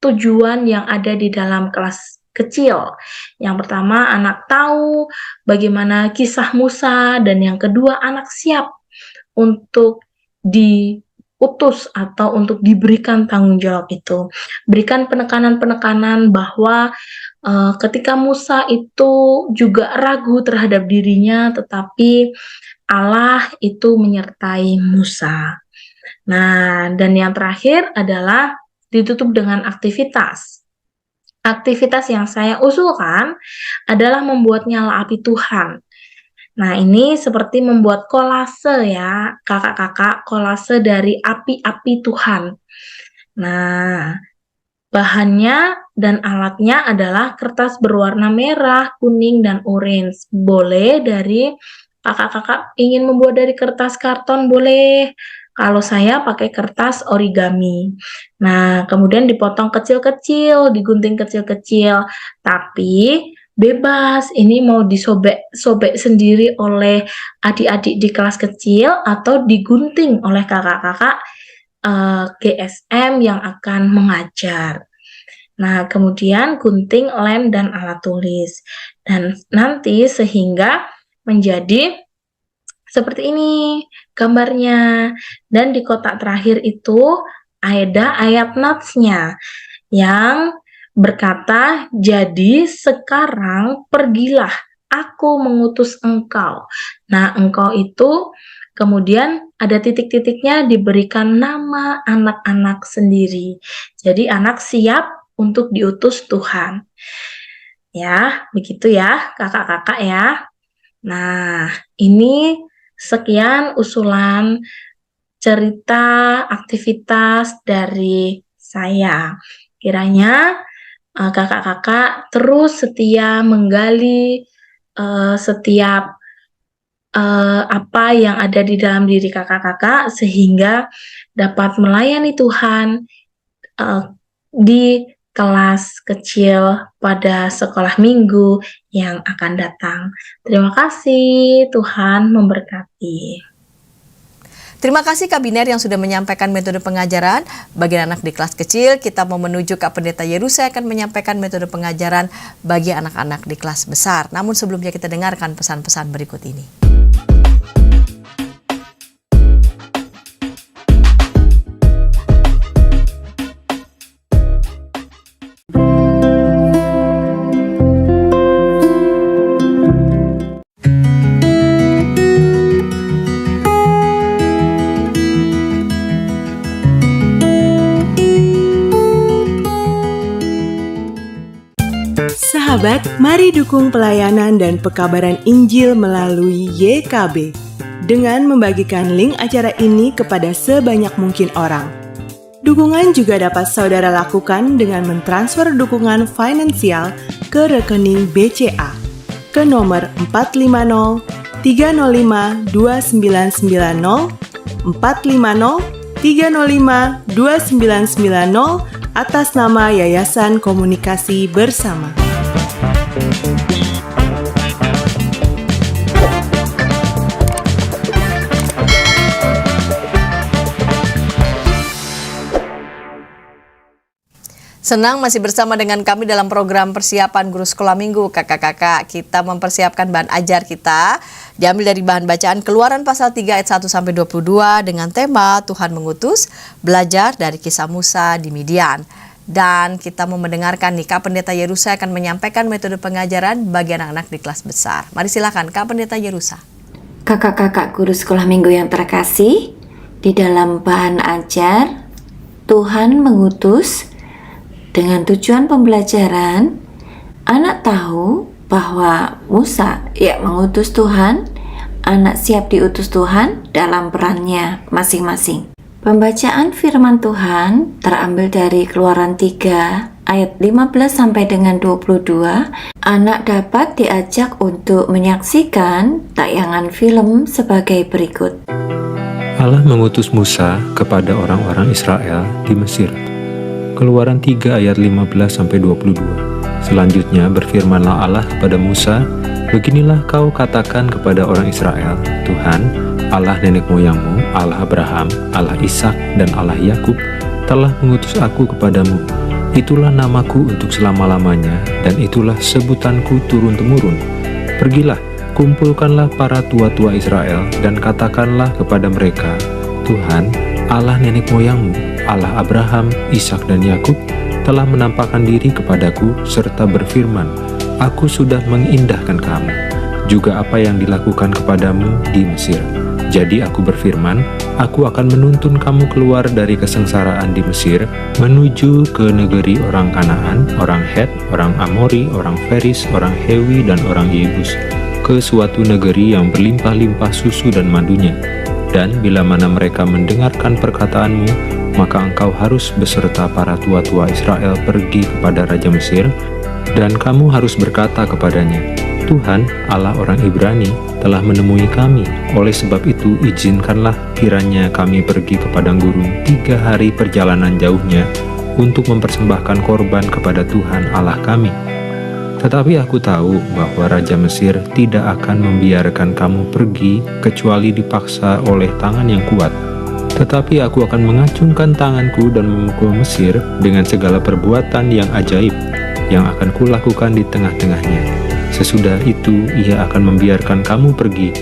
tujuan yang ada di dalam kelas kecil. Yang pertama, anak tahu bagaimana kisah Musa, dan yang kedua, anak siap untuk diutus atau untuk diberikan tanggung jawab itu. Berikan penekanan-penekanan bahwa ketika Musa itu juga ragu terhadap dirinya, tetapi Allah itu menyertai Musa. Nah, dan yang terakhir adalah ditutup dengan aktivitas. Aktivitas yang saya usulkan adalah membuat nyala api Tuhan. Nah, ini seperti membuat kolase ya, kakak-kakak, kolase dari api-api Tuhan. Nah, bahannya dan alatnya adalah kertas berwarna merah, kuning, dan orange. Boleh dari kakak-kakak ingin membuat dari kertas karton, boleh. Kalau saya pakai kertas origami. Nah, kemudian dipotong kecil-kecil, digunting kecil-kecil. Tapi bebas, ini mau disobek-sobek sendiri oleh adik-adik di kelas kecil atau digunting oleh kakak-kakak GSM yang akan mengajar. Nah, kemudian gunting, lem, dan alat tulis. Dan nanti sehingga menjadi seperti ini gambarnya. Dan di kotak terakhir itu ada ayat nats-nya yang berkata, jadi sekarang pergilah, aku mengutus engkau. Nah, engkau itu kemudian ada titik-titiknya diberikan nama anak-anak sendiri. Jadi anak siap untuk diutus Tuhan. Ya, begitu ya kakak-kakak ya. Nah, ini sekian usulan cerita aktivitas dari saya. Kiranya kakak-kakak terus setia menggali setiap apa yang ada di dalam diri kakak-kakak sehingga dapat melayani Tuhan di kelas kecil pada sekolah minggu yang akan datang. Terima kasih, Tuhan memberkati. Terima kasih Kak Biner yang sudah menyampaikan metode pengajaran bagi anak di kelas kecil. Kita mau menuju Kak Pendeta Yerusa akan menyampaikan metode pengajaran bagi anak-anak di kelas besar. Namun sebelumnya kita dengarkan pesan-pesan berikut ini. Sahabat, mari dukung pelayanan dan pekabaran Injil melalui YKB dengan membagikan link acara ini kepada sebanyak mungkin orang. Dukungan juga dapat saudara lakukan dengan mentransfer dukungan finansial ke rekening BCA ke nomor 450 305 2990 450 305 2990 atas nama Yayasan Komunikasi Bersama. Senang masih bersama dengan kami dalam program persiapan guru sekolah minggu. Kakak-kakak, kita mempersiapkan bahan ajar kita diambil dari bahan bacaan Keluaran pasal 3 ayat 1-22 dengan tema Tuhan mengutus, belajar dari kisah Musa di Midian. Dan kita mau mendengarkan nih, Kak Pendeta Yerusa akan menyampaikan metode pengajaran bagi anak-anak di kelas besar. Mari silakan Kak Pendeta Yerusa. Kakak-kakak guru sekolah minggu yang terkasih, di dalam bahan ajar Tuhan mengutus, dengan tujuan pembelajaran, anak tahu bahwa Musa yang mengutus Tuhan, anak siap diutus Tuhan dalam perannya masing-masing. Pembacaan firman Tuhan terambil dari Keluaran 3 ayat 15 sampai dengan 22. Anak dapat diajak untuk menyaksikan tayangan film sebagai berikut. Allah mengutus Musa kepada orang-orang Israel di Mesir. Keluaran 3 ayat 15-22. Selanjutnya berfirmanlah Allah kepada Musa, beginilah kau katakan kepada orang Israel, Tuhan, Allah nenek moyangmu, Allah Abraham, Allah Ishak dan Allah Yakub telah mengutus aku kepadamu. Itulah namaku untuk selama-lamanya dan itulah sebutanku turun-temurun. Pergilah, kumpulkanlah para tua-tua Israel dan katakanlah kepada mereka, Tuhan, Allah nenek moyangmu, Allah Abraham, Ishak dan Yakub telah menampakkan diri kepadaku serta berfirman, aku sudah mengindahkan kamu, juga apa yang dilakukan kepadamu di Mesir. Jadi aku berfirman, aku akan menuntun kamu keluar dari kesengsaraan di Mesir, menuju ke negeri orang Kanaan, orang Het, orang Amori, orang Feris, orang Hewi dan orang Yebus, ke suatu negeri yang berlimpah-limpah susu dan madunya. Dan bila mana mereka mendengarkan perkataanmu, maka engkau harus beserta para tua-tua Israel pergi kepada Raja Mesir, dan kamu harus berkata kepadanya, Tuhan, Allah orang Ibrani, telah menemui kami. Oleh sebab itu, izinkanlah kiranya kami pergi ke padang gurun 3 hari perjalanan jauhnya untuk mempersembahkan korban kepada Tuhan Allah kami. Tetapi aku tahu bahwa Raja Mesir tidak akan membiarkan kamu pergi kecuali dipaksa oleh tangan yang kuat. Tetapi aku akan mengacungkan tanganku dan memukul Mesir dengan segala perbuatan yang ajaib yang akan kulakukan di tengah-tengahnya. Sesudah itu ia akan membiarkan kamu pergi,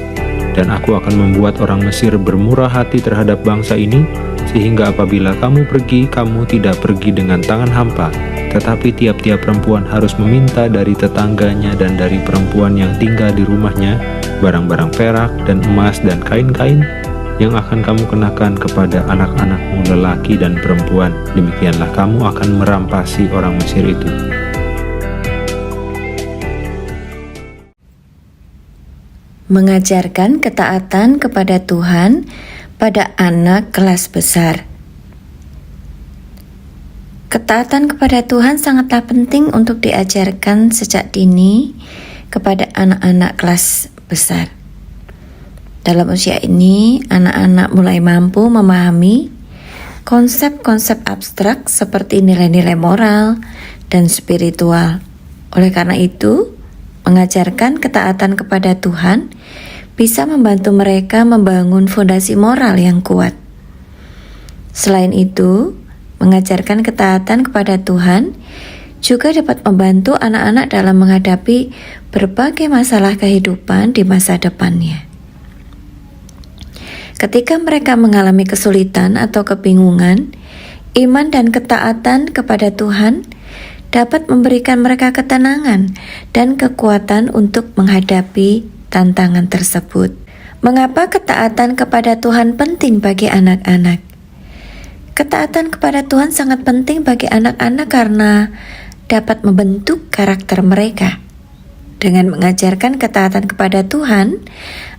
dan aku akan membuat orang Mesir bermurah hati terhadap bangsa ini, sehingga apabila kamu pergi, kamu tidak pergi dengan tangan hampa, tetapi tiap-tiap perempuan harus meminta dari tetangganya dan dari perempuan yang tinggal di rumahnya barang-barang perak dan emas dan kain-kain yang akan kamu kenakan kepada anak-anakmu lelaki dan perempuan. Demikianlah kamu akan merampasi orang Mesir itu. Mengajarkan ketaatan kepada Tuhan pada anak kelas besar. Ketaatan kepada Tuhan sangatlah penting untuk diajarkan sejak dini kepada anak-anak kelas besar. Dalam usia ini, anak-anak mulai mampu memahami konsep-konsep abstrak seperti nilai-nilai moral dan spiritual. Oleh karena itu, mengajarkan ketaatan kepada Tuhan bisa membantu mereka membangun fondasi moral yang kuat. Selain itu, mengajarkan ketaatan kepada Tuhan juga dapat membantu anak-anak dalam menghadapi berbagai masalah kehidupan di masa depannya. Ketika mereka mengalami kesulitan atau kebingungan, iman dan ketaatan kepada Tuhan dapat memberikan mereka ketenangan dan kekuatan untuk menghadapi tantangan tersebut. Mengapa ketaatan kepada Tuhan penting bagi anak-anak? Ketaatan kepada Tuhan sangat penting bagi anak-anak karena dapat membentuk karakter mereka. Dengan mengajarkan ketaatan kepada Tuhan,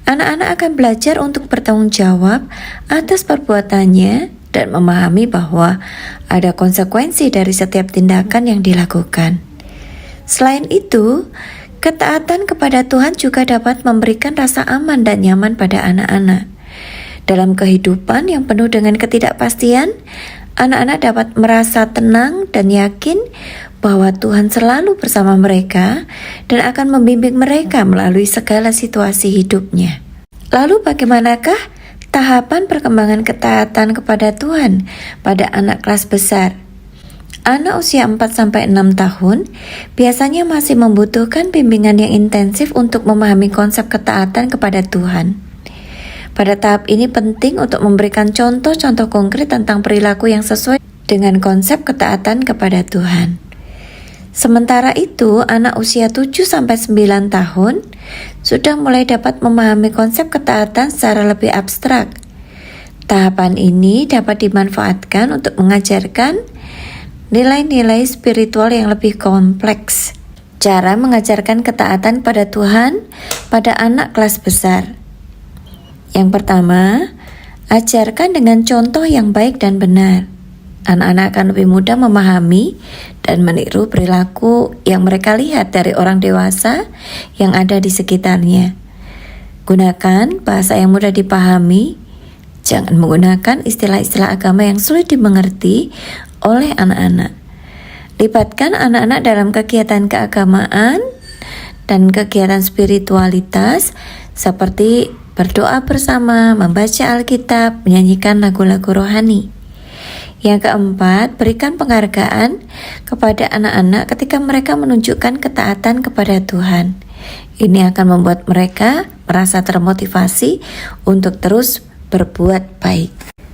anak-anak akan belajar untuk bertanggung jawab atas perbuatannya dan memahami bahwa ada konsekuensi dari setiap tindakan yang dilakukan. Selain itu, ketaatan kepada Tuhan juga dapat memberikan rasa aman dan nyaman pada anak-anak. Dalam kehidupan yang penuh dengan ketidakpastian, anak-anak dapat merasa tenang dan yakin bahwa Tuhan selalu bersama mereka dan akan membimbing mereka melalui segala situasi hidupnya. Lalu bagaimanakah tahapan perkembangan ketaatan kepada Tuhan pada anak kelas besar? Anak usia 4-6 tahun biasanya masih membutuhkan bimbingan yang intensif untuk memahami konsep ketaatan kepada Tuhan. Pada tahap ini penting untuk memberikan contoh-contoh konkret tentang perilaku yang sesuai dengan konsep ketaatan kepada Tuhan. Sementara itu, anak usia 7-9 tahun sudah mulai dapat memahami konsep ketaatan secara lebih abstrak. Tahapan ini dapat dimanfaatkan untuk mengajarkan nilai-nilai spiritual yang lebih kompleks. Cara mengajarkan ketaatan pada Tuhan pada anak kelas besar. Yang pertama, ajarkan dengan contoh yang baik dan benar. Anak-anak akan lebih mudah memahami dan meniru perilaku yang mereka lihat dari orang dewasa yang ada di sekitarnya. Gunakan bahasa yang mudah dipahami. Jangan menggunakan istilah-istilah agama yang sulit dimengerti oleh anak-anak. Libatkan anak-anak dalam kegiatan keagamaan dan kegiatan spiritualitas seperti berdoa bersama, membaca Alkitab, menyanyikan lagu-lagu rohani. Yang keempat, berikan penghargaan kepada anak-anak ketika mereka menunjukkan ketaatan kepada Tuhan. Ini akan membuat mereka merasa termotivasi untuk terus berbuat baik.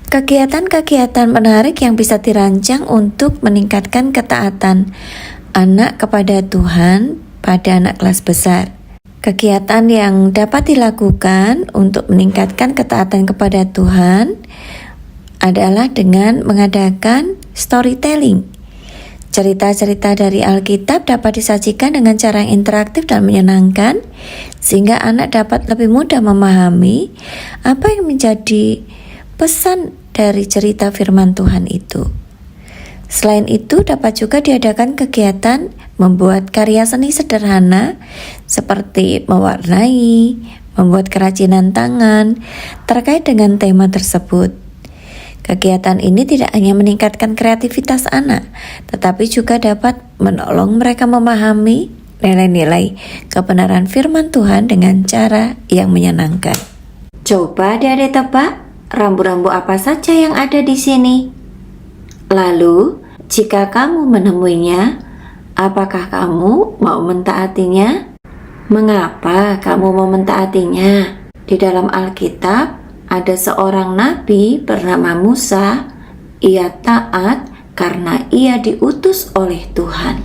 Kegiatan-kegiatan menarik yang bisa dirancang untuk meningkatkan ketaatan anak kepada Tuhan pada anak kelas besar. Kegiatan yang dapat dilakukan untuk meningkatkan ketaatan kepada Tuhan adalah dengan mengadakan storytelling. Cerita-cerita dari Alkitab dapat disajikan dengan cara yang interaktif dan menyenangkan, sehingga anak dapat lebih mudah memahami apa yang menjadi pesan dari cerita firman Tuhan itu. Selain itu, dapat juga diadakan kegiatan membuat karya seni sederhana seperti mewarnai, membuat kerajinan tangan terkait dengan tema tersebut. Kegiatan ini tidak hanya meningkatkan kreativitas anak, tetapi juga dapat menolong mereka memahami nilai-nilai kebenaran firman Tuhan dengan cara yang menyenangkan. Coba adik-adik tebak rambu-rambu apa saja yang ada di sini. Lalu, jika kamu menemuinya, apakah kamu mau mentaatinya? Mengapa kamu mau mentaatinya? Di dalam Alkitab, ada seorang nabi bernama Musa. Ia taat karena ia diutus oleh Tuhan.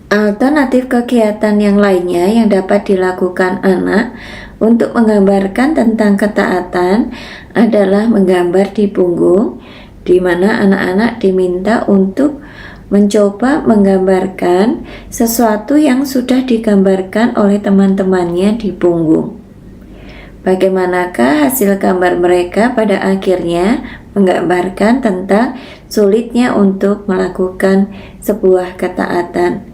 Alternatif kegiatan yang lainnya yang dapat dilakukan anak untuk menggambarkan tentang ketaatan adalah menggambar di punggung, di mana anak-anak diminta untuk mencoba menggambarkan sesuatu yang sudah digambarkan oleh teman-temannya di punggung. Bagaimanakah hasil gambar mereka pada akhirnya menggambarkan tentang sulitnya untuk melakukan sebuah ketaatan,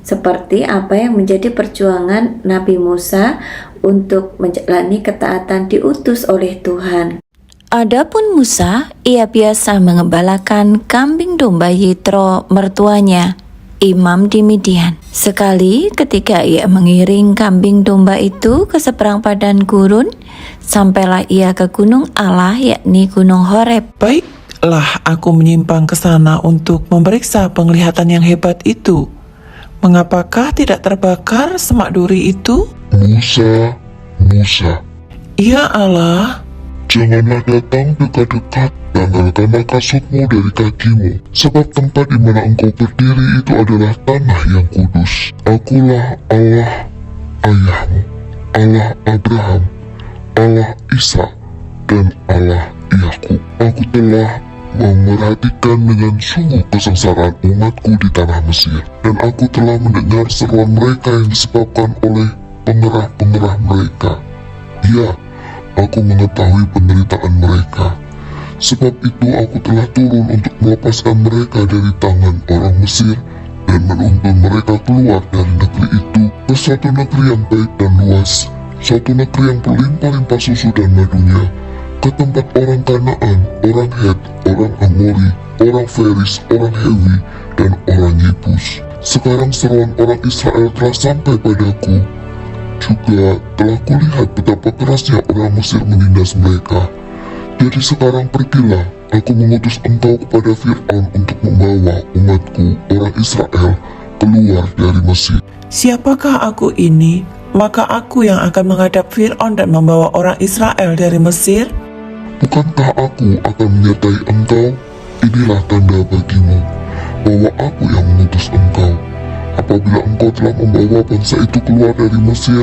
seperti apa yang menjadi perjuangan Nabi Musa untuk menjalani ketaatan diutus oleh Tuhan. Adapun Musa, ia biasa mengembalakan kambing domba Yitro mertuanya, imam di Midian. Sekali ketika ia mengiring kambing domba itu ke seberang padang gurun, sampailah ia ke gunung Allah, yakni Gunung Horeb. Baiklah, aku menyimpang ke sana untuk memeriksa penglihatan yang hebat itu. Mengapakah tidak terbakar semak duri itu? Musa, Ya Allah, janganlah datang dekat-dekat, tanggalkanlah kasutmu dari kakimu, sebab tempat di mana engkau berdiri itu adalah tanah yang kudus. Akulah Allah ayahmu, Allah Abraham, Allah Ishak, dan Allah Yakub. Aku telah memerhatikan dengan sungguh kesengsaraan umatku di tanah Mesir, dan aku telah mendengar seruan mereka yang disebabkan oleh pengerah-pengerah mereka. Ya, aku mengetahui penderitaan mereka. Sebab itu aku telah turun untuk melepaskan mereka dari tangan orang Mesir dan menuntun mereka keluar dari negeri itu ke suatu negeri yang baik dan luas, suatu negeri yang berlimpah-limpah susu dan madunya, ke tempat orang Kanaan, orang Het, orang Amori, orang Feris, orang Hewi, dan orang Yebus. Sekarang seruan orang Israel telah sampai padaku. Juga telah kulihat betapa kerasnya orang Mesir menindas mereka. Jadi sekarang pergilah, aku mengutus engkau kepada Fir'aun untuk membawa umatku, orang Israel, keluar dari Mesir. siapakah aku ini? Maka aku yang akan menghadap Fir'aun dan membawa orang Israel dari Mesir? Bukankah aku akan menyertai engkau? Inilah tanda bagimu bahwa aku yang mengutus engkau. Apabila engkau telah membawa bangsa itu keluar dari Mesir,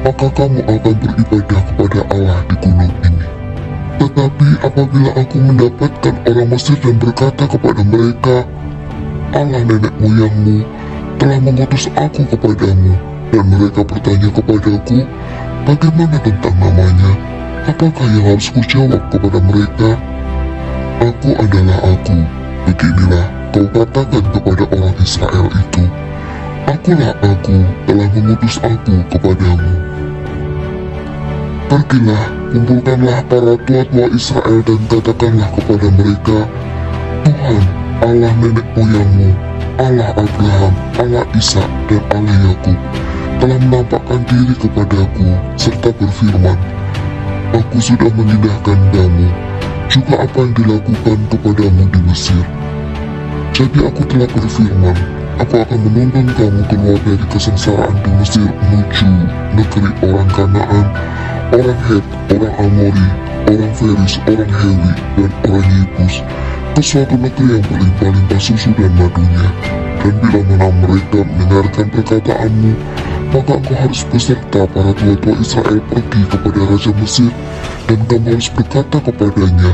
maka kamu akan beribadah kepada Allah di gunung ini. Tetapi apabila aku mendapatkan orang Mesir dan berkata kepada mereka, Allah nenek moyangmu telah mengutus aku kepadamu, dan mereka bertanya kepadaku, bagaimana tentang namanya? Apakah yang harus kujawab kepada mereka? Aku adalah aku. Beginilah kau katakan kepada orang Israel itu, akulah aku, telah mengutus aku kepadamu. Pergilah, kumpulkanlah para tua-tua Israel dan katakanlah kepada mereka, Tuhan, Allah nenek moyangmu, Allah Abraham, Allah Ishak, dan Allah Yakub telah menampakkan diri kepadaku serta berfirman, aku sudah mengindahkan kamu, juga apa yang dilakukan kepadamu di Mesir. Jadi aku telah berfirman, aku akan menuntun kamu keluar dari kesengsaraan di Mesir menuju negeri orang Kanaan, orang Het, orang Amori, orang Feris, orang Hewi, dan orang Yebus, ke suatu negeri yang berlimpah-limpah susu dan madunya. Dan bila mana mereka mendengarkan perkataanmu, maka engkau harus beserta para tua-tua Israel pergi kepada Raja Mesir, dan kamu harus berkata kepadanya,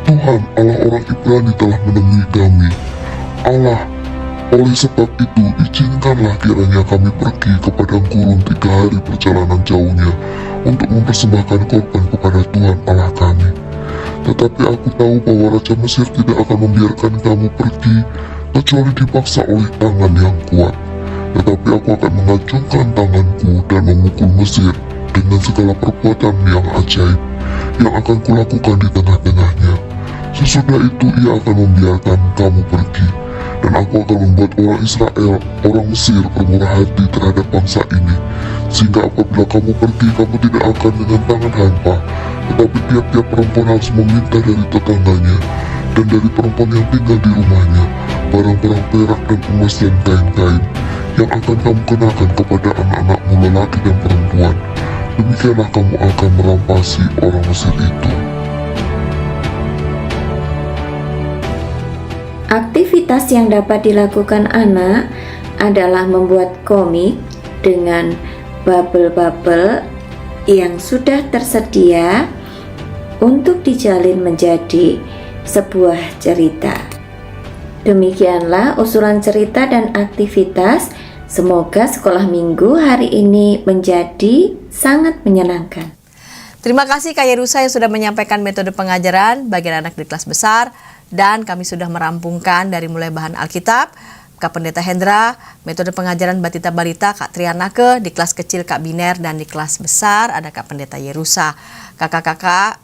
Tuhan Allah orang Ibrani telah menemui kami. Allah, oleh sebab itu izinkanlah kiranya kami pergi ke padang gurun 3 hari perjalanan jauhnya untuk mempersembahkan korban kepada Tuhan Allah kami. Tetapi aku tahu bahwa Raja Mesir tidak akan membiarkan kamu pergi kecuali dipaksa oleh tangan yang kuat. Tetapi aku akan mengacungkan tanganku dan memukul Mesir dengan segala perbuatan yang ajaib yang akan kulakukan di tengah-tengahnya. Sesudah itu ia akan membiarkan kamu pergi, dan aku akan membuat orang Israel, orang Mesir bermurah hati terhadap bangsa ini, sehingga apabila kamu pergi, kamu tidak akan dengan tangan hampa, tetapi tiap-tiap perempuan harus meminta dari tetangganya dan dari perempuan yang tinggal di rumahnya barang-barang perak dan emas dan kain-kain yang akan kamu kenakan kepada anak-anakmu lelaki dan perempuan. Demikianlah kamu akan merampasi orang Mesir itu. Aktivitas yang dapat dilakukan anak adalah membuat komik dengan bubble-bubble yang sudah tersedia untuk dijalin menjadi sebuah cerita. Demikianlah usulan cerita dan aktivitas. Semoga sekolah minggu hari ini menjadi sangat menyenangkan. Terima kasih Kak Yerusa yang sudah menyampaikan metode pengajaran bagi anak di kelas besar, dan kami sudah merampungkan dari mulai bahan Alkitab, Kak Pendeta Hendra, metode pengajaran Batita Barita, Kak Trianake, di kelas kecil Kak Biner, dan di kelas besar ada Kak Pendeta Yerusa. Kakak-kakak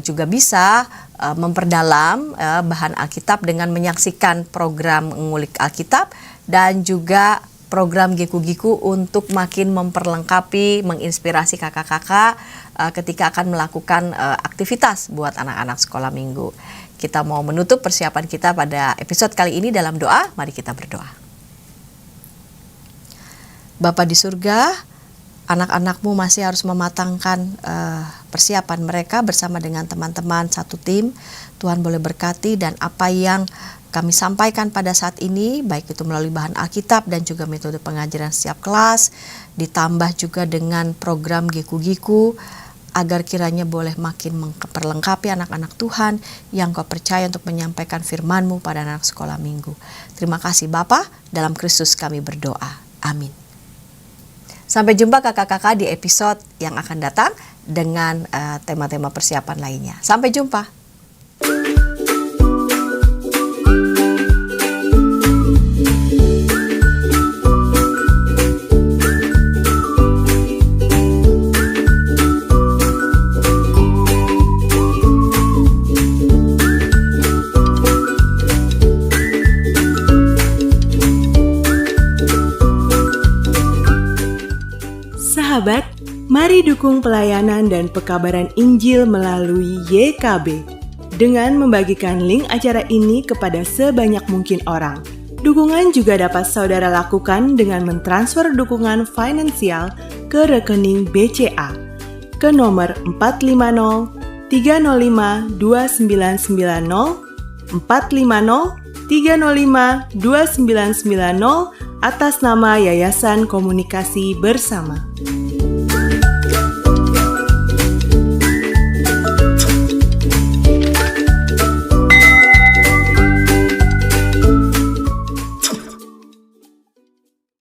juga bisa memperdalam bahan Alkitab dengan menyaksikan program Ngulik Alkitab dan juga program Giku-Giku untuk makin memperlengkapi, menginspirasi kakak-kakak ketika akan melakukan aktivitas buat anak-anak sekolah minggu. Kita mau menutup persiapan kita pada episode kali ini dalam doa. Mari kita berdoa. Bapa di surga, anak-anakmu masih harus mematangkan persiapan mereka bersama dengan teman-teman satu tim. Tuhan boleh berkati, dan apa yang kami sampaikan pada saat ini, baik itu melalui bahan Alkitab dan juga metode pengajaran setiap kelas, ditambah juga dengan program Giku-Giku, agar kiranya boleh makin memperlengkapi anak-anak Tuhan yang Kau percaya untuk menyampaikan firman-Mu pada anak sekolah minggu. Terima kasih Bapa, dalam Kristus kami berdoa. Amin. Sampai jumpa kakak-kakak di episode yang akan datang dengan tema-tema persiapan lainnya. Sampai jumpa. Sahabat, mari dukung pelayanan dan pekabaran Injil melalui YKB dengan membagikan link acara ini kepada sebanyak mungkin orang. Dukungan juga dapat saudara lakukan dengan mentransfer dukungan finansial ke rekening BCA ke nomor 450 305 2990 450 305 2990 atas nama Yayasan Komunikasi Bersama.